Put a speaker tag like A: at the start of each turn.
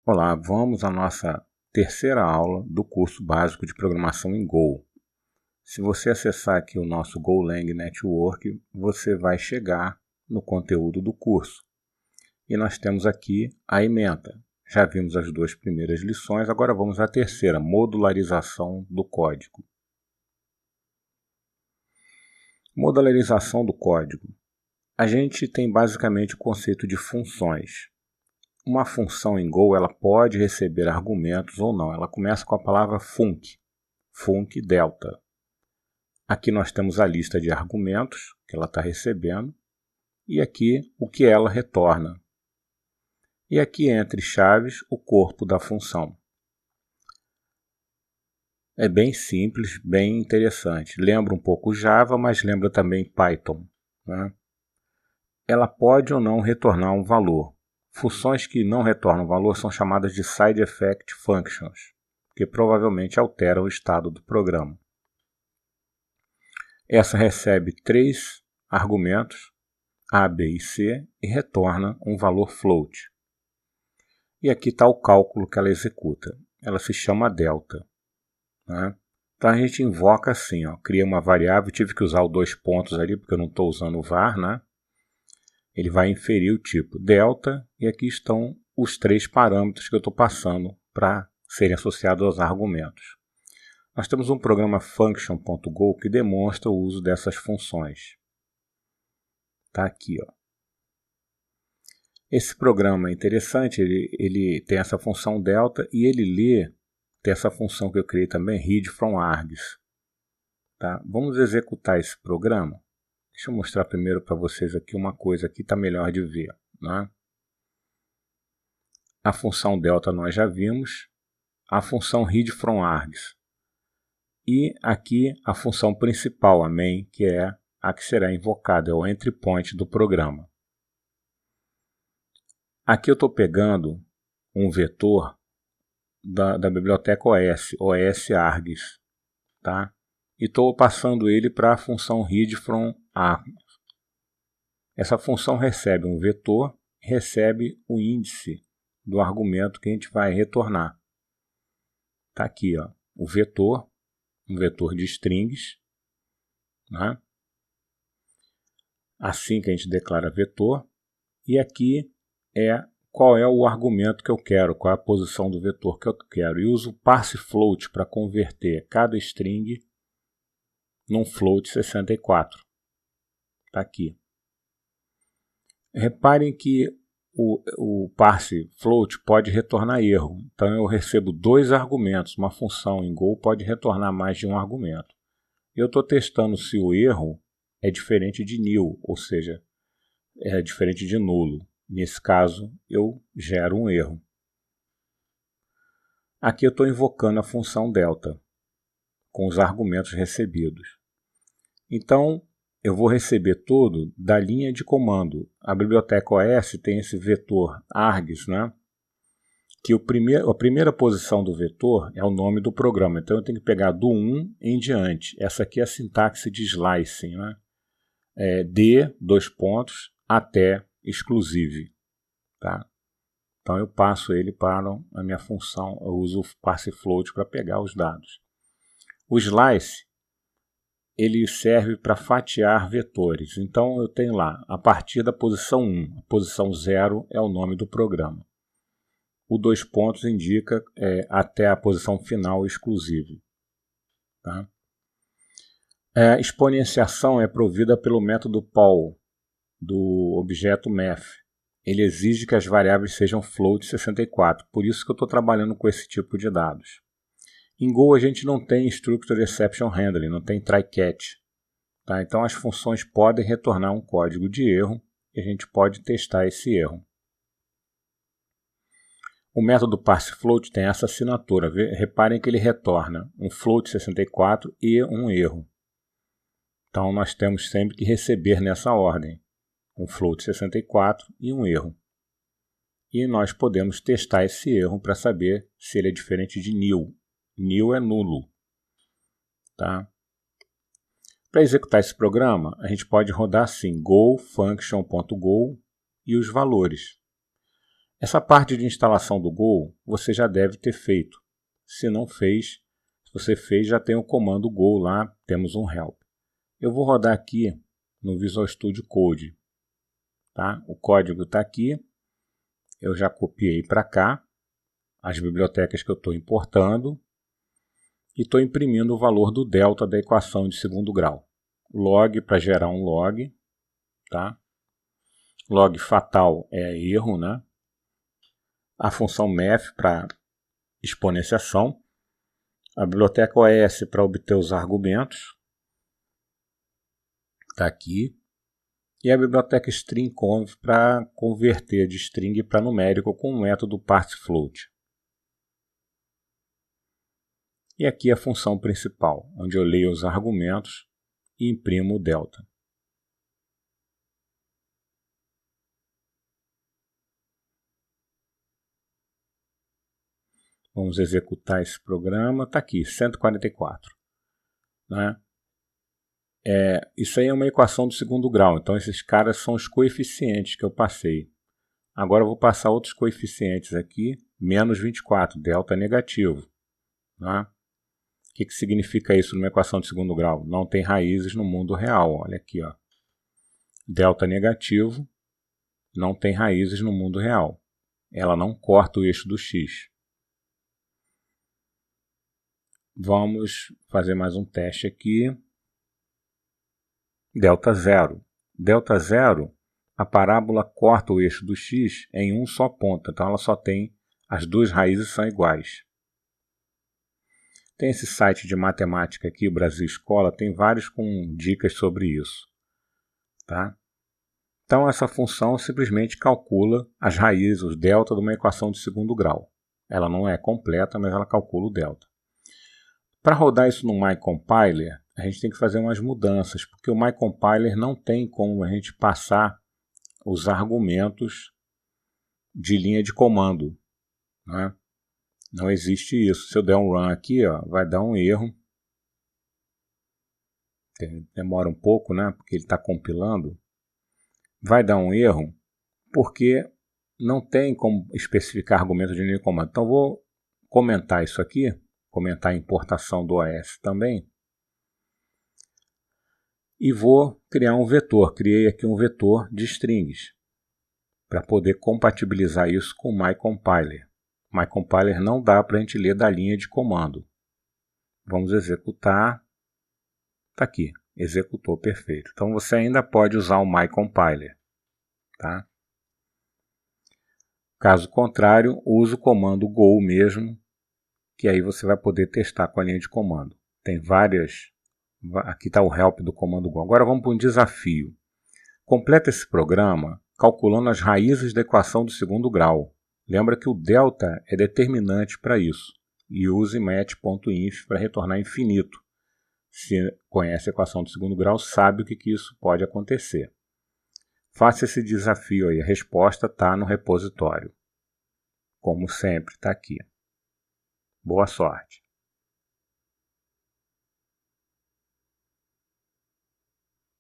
A: Olá, vamos à nossa terceira aula do curso básico de programação em Go. Se você acessar aqui o nosso Golang Network, você vai chegar no conteúdo do curso. E nós temos aqui a ementa. Já vimos as duas primeiras lições, agora vamos à terceira, modularização do código. Modularização do código. A gente tem basicamente o conceito de funções. Uma função em Go ela pode receber argumentos ou não. Ela começa com a palavra func, func delta. Aqui nós temos a lista de argumentos que ela está recebendo e aqui o que ela retorna. E aqui entre chaves o corpo da função. É bem simples, bem interessante. Lembra um pouco Java, mas lembra também Python, né? Ela pode ou não retornar um valor. Funções que não retornam valor são chamadas de side effect functions, que provavelmente alteram o estado do programa. Essa recebe 3 argumentos, A, B e C, e retorna um valor float. E aqui está o cálculo que ela executa. Ela se chama delta, né? Então a gente invoca assim, ó, cria uma variável, tive que usar os 2 pontos ali, porque eu não estou usando o var, né? Ele vai inferir o tipo delta, e aqui estão os 3 parâmetros que eu estou passando para serem associados aos argumentos. Nós temos um programa function.go que demonstra o uso dessas funções. Está aqui, ó. Esse programa é interessante, ele tem essa função delta e ele lê, tem essa função que eu criei também, read from args. Tá? Vamos executar esse programa. Deixa eu mostrar primeiro para vocês aqui uma coisa que está melhor de ver, né? A função delta nós já vimos, a função read from args. E aqui a função principal, a main, que é a que será invocada, é o entry point do programa. Aqui eu estou pegando um vetor da biblioteca OS args, tá? E estou passando ele para a função read from args. Essa função recebe um vetor, recebe o índice do argumento que a gente vai retornar. Está aqui, ó, o vetor, um vetor de strings, né? Assim que a gente declara vetor, e aqui é qual é o argumento que eu quero, qual é a posição do vetor que eu quero. E uso o parsefloat para converter cada string num float 64. Está aqui. Reparem que o parsefloat pode retornar erro. Então eu recebo 2 argumentos. Uma função em Go pode retornar mais de um argumento. Eu estou testando se o erro é diferente de nil, ou seja, é diferente de nulo. Nesse caso, eu gero um erro. Aqui eu estou invocando a função delta, com os argumentos recebidos. Então, eu vou receber tudo da linha de comando. A biblioteca OS tem esse vetor args, né? Que a primeira posição do vetor é o nome do programa. Então, eu tenho que pegar do 1 em diante. Essa aqui é a sintaxe de slicing, né? D, 2 pontos, até exclusive, tá? Então eu passo ele para a minha função, eu uso o parsefloat para pegar os dados. O slice, ele serve para fatiar vetores. Então eu tenho lá, a partir da posição 1, a posição 0 é o nome do programa. O 2 pontos indica até a posição final exclusive, tá? A exponenciação é provida pelo método poll do objeto math. Ele exige que as variáveis sejam float 64, por isso que eu estou trabalhando com esse tipo de dados. Em Go a gente não tem Structure Exception Handling, não tem try-catch. Tá? Então as funções podem retornar um código de erro e a gente pode testar esse erro. O método parsefloat tem essa assinatura. Reparem que ele retorna um float 64 e um erro. Então nós temos sempre que receber nessa ordem um float 64 e um erro. E nós podemos testar esse erro para saber se ele é diferente de nil. Nil é nulo. Tá? Para executar esse programa, a gente pode rodar assim, go function.go e os valores. Essa parte de instalação do Go você já deve ter feito. Se não fez, se você fez, já tem o comando Go lá, temos um help. Eu vou rodar aqui no Visual Studio Code. Tá? O código está aqui, eu já copiei para cá as bibliotecas que eu estou importando e estou imprimindo o valor do delta da equação de segundo grau. Log para gerar um log, tá? Log fatal é erro, né? A função math para exponenciação, a biblioteca OS para obter os argumentos, está aqui, e a biblioteca string_conv para converter de string para numérico com o método parseFloat. E aqui a função principal, onde eu leio os argumentos e imprimo o delta. Vamos executar esse programa, está aqui, 144. Né? Isso aí é uma equação do segundo grau, então esses caras são os coeficientes que eu passei. Agora eu vou passar outros coeficientes aqui, menos 24, delta negativo. Né? O que significa isso numa equação de segundo grau? Não tem raízes no mundo real, olha aqui. Ó. Delta negativo não tem raízes no mundo real. Ela não corta o eixo do x. Vamos fazer mais um teste aqui. Delta zero. Delta zero, a parábola corta o eixo do x em um só ponto, então ela só tem, as duas raízes são iguais. Tem esse site de matemática aqui, o Brasil Escola, tem vários com dicas sobre isso. Tá? Então essa função simplesmente calcula as raízes, os delta de uma equação de segundo grau. Ela não é completa, mas ela calcula o delta. Para rodar isso no MyCompiler, a gente tem que fazer umas mudanças, porque o MyCompiler não tem como a gente passar os argumentos de linha de comando. Né? Não existe isso. Se eu der um run aqui, ó, vai dar um erro. Demora um pouco, né? Porque ele está compilando. Vai dar um erro porque não tem como especificar argumentos de linha de comando. Então vou comentar isso aqui, comentar a importação do OS também. E vou criar um vetor. Criei aqui um vetor de strings para poder compatibilizar isso com o MyCompiler. O MyCompiler não dá para a gente ler da linha de comando. Vamos executar. Está aqui. Executou, perfeito. Então você ainda pode usar o MyCompiler. Tá? Caso contrário, use o comando Go mesmo, que aí você vai poder testar com a linha de comando. Tem várias. Aqui está o help do comando Go. Agora vamos para um desafio. Completa esse programa calculando as raízes da equação do segundo grau. Lembra que o delta é determinante para isso. E use match.inf para retornar infinito. Se conhece a equação do segundo grau, sabe o que isso pode acontecer. Faça esse desafio aí. A resposta está no repositório. Como sempre, está aqui. Boa sorte!